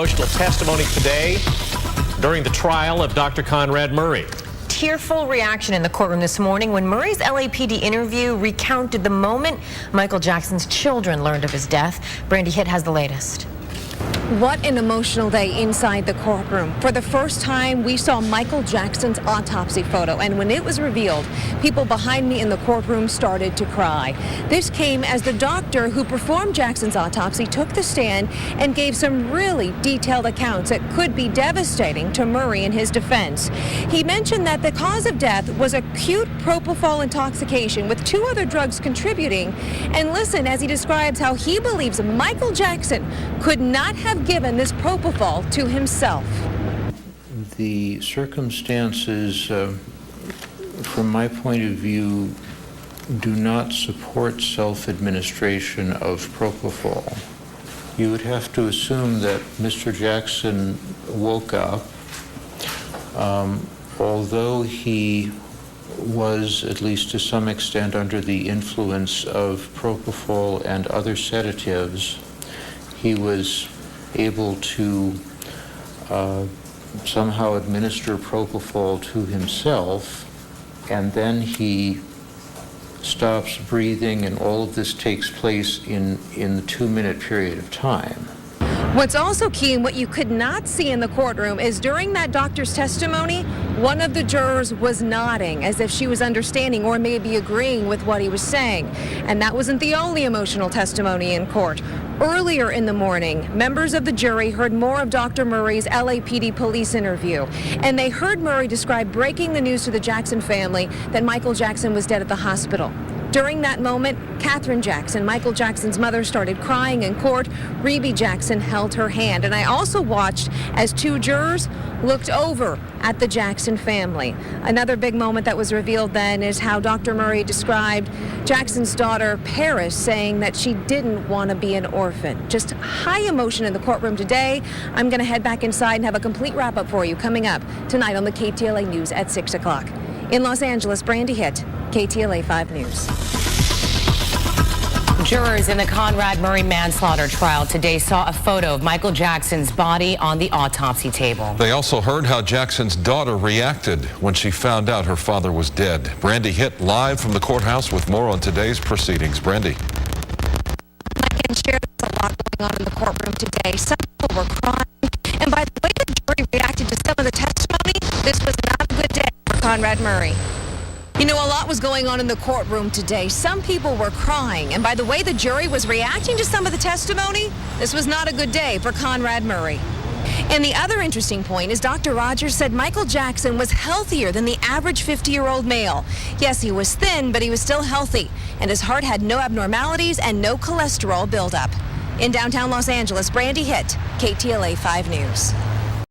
Emotional testimony today during the trial of Dr. Conrad Murray. Tearful reaction in the courtroom this morning when Murray's LAPD interview recounted the moment Michael Jackson's children learned of his death. Brandi Hitt has the latest. What an emotional day inside the courtroom. For the first time, we saw Michael Jackson's autopsy photo, and when it was revealed, people behind me in the courtroom started to cry. This came as the doctor who performed Jackson's autopsy took the stand and gave some really detailed accounts that could be devastating to Murray in his defense. He mentioned that the cause of death was acute propofol intoxication with 2 other drugs contributing. And listen as he describes how he believes Michael Jackson could not have given this propofol to himself. The circumstances, from my point of view, do not support self-administration of propofol. You would have to assume that Mr. Jackson woke up, although he was, at least to some extent, under the influence of propofol and other sedatives. He was able to somehow administer propofol to himself, and then he stops breathing, and all of this takes place in the 2-minute period of time. What's also key and what you could not see in the courtroom is during that doctor's testimony, one of the jurors was nodding as if she was understanding or maybe agreeing with what he was saying. And that wasn't the only emotional testimony in court. Earlier in the morning, members of the jury heard more of Dr. Murray's LAPD police interview, and they heard Murray describe breaking the news to the Jackson family that Michael Jackson was dead at the hospital. During that moment, Catherine Jackson, Michael Jackson's mother, started crying in court. Rebe Jackson held her hand. And I also watched as 2 jurors looked over at the Jackson family. Another big moment that was revealed then is how Dr. Murray described Jackson's daughter, Paris, saying that she didn't want to be an orphan. Just high emotion in the courtroom today. I'm going to head back inside and have a complete wrap-up for you coming up tonight on the KTLA News at 6 o'clock. In Los Angeles, Brandi Hitt, KTLA 5 News. Jurors in the Conrad Murray manslaughter trial today saw a photo of Michael Jackson's body on the autopsy table. They also heard how Jackson's daughter reacted when she found out her father was dead. Brandi Hitt live from the courthouse with more on today's proceedings. Brandi. I can share there's a lot going on in the courtroom today. Some people were crying, and by the way the jury reacted to some of the testimony, this was not a good day for Conrad Murray. You know, a lot was going on in the courtroom today. Some people were crying, and by the way the jury was reacting to some of the testimony, this was not a good day for Conrad Murray. And the other interesting point is Dr. Rogers said Michael Jackson was healthier than the average 50-year-old male. Yes, he was thin, but he was still healthy, and his heart had no abnormalities and no cholesterol buildup. In downtown Los Angeles, Brandi Hitt, KTLA 5 News.